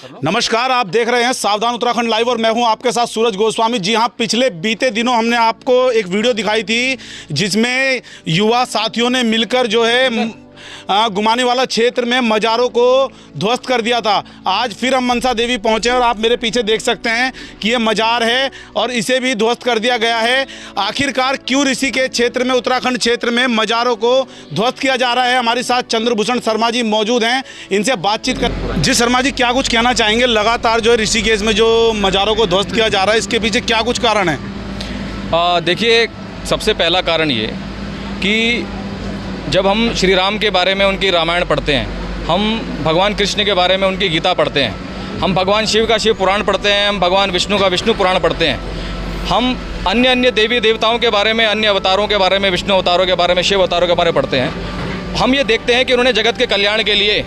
नमस्कार, आप देख रहे हैं सावधान उत्तराखंड लाइव और मैं हूं आपके साथ सूरज गोस्वामी। जी हां, पिछले बीते दिनों हमने आपको एक वीडियो दिखाई थी जिसमें युवा साथियों ने मिलकर जो है गुमानी वाला क्षेत्र में मज़ारों को ध्वस्त कर दिया था। आज फिर हम मनसा देवी पहुंचे और आप मेरे पीछे देख सकते हैं कि ये मज़ार है और इसे भी ध्वस्त कर दिया गया है। आखिरकार क्यों ऋषिकेश क्षेत्र में, उत्तराखंड क्षेत्र में मज़ारों को ध्वस्त किया जा रहा है? हमारे साथ चंद्रभूषण शर्मा जी मौजूद हैं, इनसे बातचीत कर। जी शर्मा जी, क्या कुछ कहना चाहेंगे? लगातार जो है ऋषिकेश में जो मज़ारों को ध्वस्त किया जा रहा है, इसके पीछे क्या कुछ कारण है? देखिए, सबसे पहला कारण ये कि जब हम श्री राम के बारे में उनकी रामायण पढ़ते हैं, हम भगवान कृष्ण के बारे में उनकी गीता पढ़ते हैं, हम भगवान शिव का शिव पुराण पढ़ते हैं, हम भगवान विष्णु का विष्णु पुराण पढ़ते हैं, हम अन्य देवी देवताओं के बारे में, अन्य अवतारों के बारे में, विष्णु अवतारों के बारे में, शिव अवतारों के बारे में पढ़ते हैं। हम ये देखते हैं कि उन्होंने जगत के कल्याण के लिए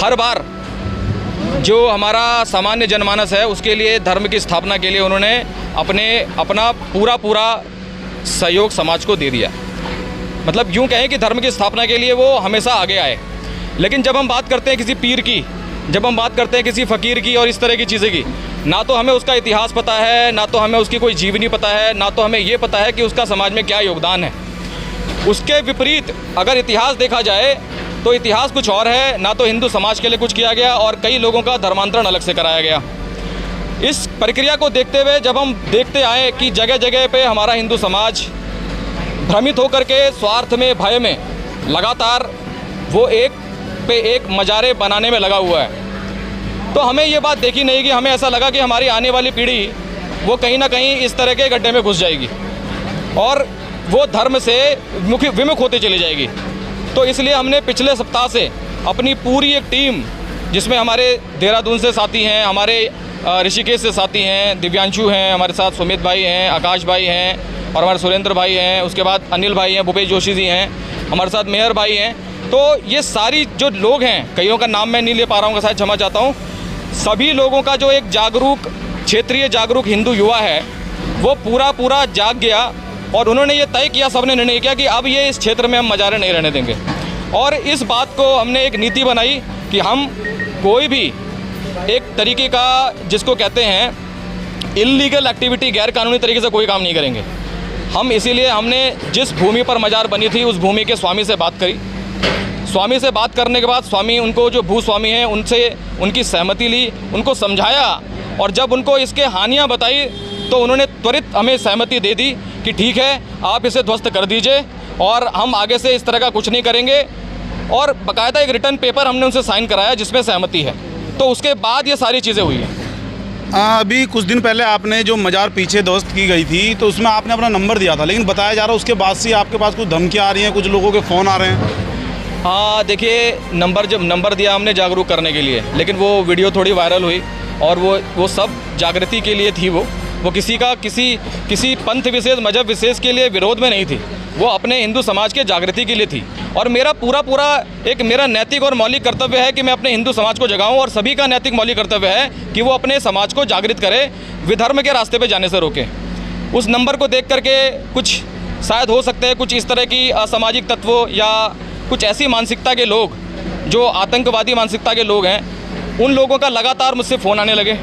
हर बार जो हमारा सामान्य जनमानस है उसके लिए, धर्म की स्थापना के लिए उन्होंने अपना पूरा सहयोग समाज को दे दिया। मतलब यूँ कहें कि धर्म की स्थापना के लिए वो हमेशा आगे आए। लेकिन जब हम बात करते हैं किसी पीर की, जब हम बात करते हैं किसी फ़कीर की और इस तरह की चीज़ें की, ना तो हमें उसका इतिहास पता है, ना तो हमें उसकी कोई जीवनी पता है, ना तो हमें ये पता है कि उसका समाज में क्या योगदान है। उसके विपरीत अगर इतिहास देखा जाए तो इतिहास कुछ और है। ना तो हिंदू समाज के लिए कुछ किया गया और कई लोगों का धर्मांतरण अलग से कराया गया। इस प्रक्रिया को देखते हुए जब हम देखते आए कि जगह जगह पे हमारा हिंदू समाज भ्रमित होकर के स्वार्थ में, भय में लगातार वो एक पे एक मज़ारे बनाने में लगा हुआ है, तो हमें ये बात देखी नहीं कि हमें ऐसा लगा कि हमारी आने वाली पीढ़ी वो कहीं ना कहीं इस तरह के गड्ढे में घुस जाएगी और वो धर्म से विमुख होती चली जाएगी। तो इसलिए हमने पिछले सप्ताह से अपनी पूरी एक टीम, जिसमें हमारे देहरादून से साथी हैं, हमारे ऋषिकेश से साथी हैं, दिव्यांशु हैं, हमारे साथ सुमित भाई हैं, आकाश भाई हैं और हमारे सुरेंद्र भाई हैं, उसके बाद अनिल भाई हैं, भूपेश जोशी जी हैं, हमारे साथ मेहर भाई हैं। तो ये सारी जो लोग हैं, कईयों का नाम मैं नहीं ले पा रहा हूँ, शायद क्षमा चाहता हूँ। सभी लोगों का जो एक जागरूक, क्षेत्रीय जागरूक हिंदू युवा है, वो पूरा जाग गया और उन्होंने ये तय किया, सबने निर्णय किया कि अब ये इस क्षेत्र में हम मज़ारे नहीं रहने देंगे। और इस बात को हमने एक नीति बनाई कि हम कोई भी एक तरीके का, जिसको कहते हैं इल्लीगल एक्टिविटी, गैर कानूनी तरीके से कोई काम नहीं करेंगे हम। इसीलिए हमने जिस भूमि पर मज़ार बनी थी उस भूमि के स्वामी से बात करी। स्वामी से बात करने के बाद स्वामी, उनको जो भूस्वामी हैं, उनसे उनकी सहमति ली, उनको समझाया और जब उनको इसके हानियां बताई तो उन्होंने त्वरित हमें सहमति दे दी कि ठीक है, आप इसे ध्वस्त कर दीजिए और हम आगे से इस तरह का कुछ नहीं करेंगे। और बाकायदा एक रिटर्न पेपर हमने उनसे साइन कराया जिसमें सहमति है। तो उसके बाद ये सारी चीज़ें हुई हैं। अभी कुछ दिन पहले आपने जो मज़ार पीछे ध्वस्त की गई थी तो उसमें आपने अपना नंबर दिया था, लेकिन बताया जा रहा है उसके बाद से आपके पास कुछ धमकियाँ आ रही हैं, कुछ लोगों के फ़ोन आ रहे हैं। हाँ, देखिए, जब नंबर दिया हमने जागरूक करने के लिए, लेकिन वो वीडियो थोड़ी वायरल हुई और वो सब जागृति के लिए थी। वो किसी पंथ विशेष, मजहब विशेष के लिए विरोध में नहीं थी, वो अपने हिंदू समाज के जागृति के लिए थी। और मेरा पूरा एक मेरा नैतिक और मौलिक कर्तव्य है कि मैं अपने हिंदू समाज को जगाऊं और सभी का नैतिक मौलिक कर्तव्य है कि वो अपने समाज को जागृत करे, विधर्म के रास्ते पे जाने से रोके। उस नंबर को देख करके कुछ शायद हो सकते हैं कुछ इस तरह की असामाजिक तत्वों या कुछ ऐसी मानसिकता के लोग, जो आतंकवादी मानसिकता के लोग हैं, उन लोगों का लगातार मुझसे फ़ोन आने लगे।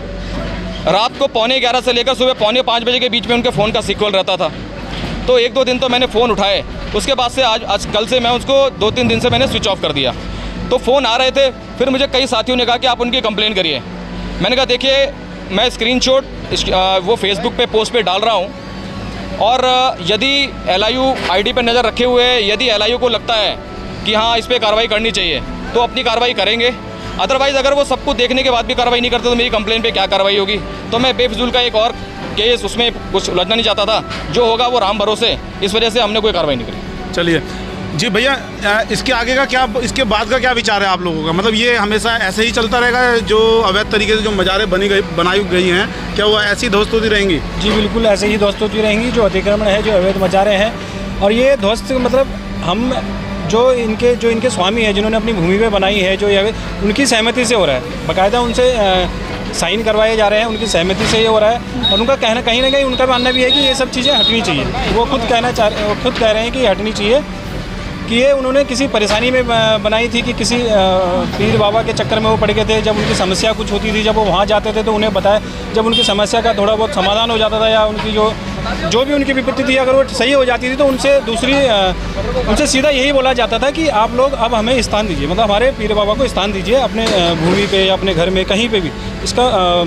रात को 11:15 से लेकर सुबह 4:45 बजे के बीच में उनके फ़ोन का सीक्वल रहता था। तो 1-2 दिन तो मैंने फ़ोन उठाए, उसके बाद से आज कल से मैं उसको 2-3 दिन से मैंने स्विच ऑफ कर दिया। तो फ़ोन आ रहे थे, फिर मुझे कई साथियों ने कहा कि आप उनकी कंप्लेन करिए। मैंने कहा देखिए, मैं स्क्रीनशॉट वो फेसबुक पे पोस्ट पे डाल रहा हूँ और यदि LIU ID पर नज़र रखे हुए, यदि LIU को लगता है कि हाँ इस पर कार्रवाई करनी चाहिए तो अपनी कार्रवाई करेंगे। अदरवाइज़ अगर वो सबको देखने के बाद भी कार्रवाई नहीं करते तो मेरी कंप्लेन पे क्या कार्रवाई होगी। तो मैं बेफिजूल का एक और केस उसमें कुछ उलझना नहीं चाहता था, जो होगा वो राम भरोसे, इस वजह से हमने कोई कार्रवाई नहीं करी। चलिए जी भैया, इसके आगे का क्या, इसके बाद का क्या विचार है आप लोगों का? मतलब ये हमेशा ऐसे ही चलता रहेगा, जो अवैध तरीके से जो मज़ारे बनाई गई हैं, क्या वो ऐसी ध्वस्त होती रहेंगी? जी बिल्कुल, ऐसे ही ध्वस्त होती रहेंगी। जो अतिक्रमण है, जो अवैध मज़ारे हैं, और ये ध्वस्त मतलब हम जो इनके स्वामी हैं, जिन्होंने अपनी भूमि पे बनाई है, जो ये उनकी सहमति से हो रहा है। बाकायदा उनसे साइन करवाए जा रहे हैं, उनकी सहमति से ये हो रहा है। और उनका कहना, कहीं ना कहीं उनका मानना भी है कि ये सब चीज़ें हटनी चाहिए। वो खुद कह रहे हैं कि हटनी चाहिए। कि ये उन्होंने किसी परेशानी में बनाई थी कि किसी पीर बाबा के चक्कर में वो पड़ गए थे। जब उनकी समस्या कुछ होती थी, जब वो वहाँ जाते थे तो उन्हें बताया, जब उनकी समस्या का थोड़ा बहुत समाधान हो जाता था या उनकी जो भी उनकी विपत्ति थी अगर वो सही हो जाती थी तो उनसे सीधा यही बोला जाता था कि आप लोग अब हमें स्थान दीजिए, मतलब हमारे पीर बाबा को स्थान दीजिए अपने भूमि पे या अपने घर में कहीं पे भी इसका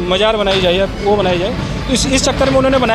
मज़ार बनाई जाए या वो बनाई जाए। तो इस चक्कर में उन्होंने बनाया।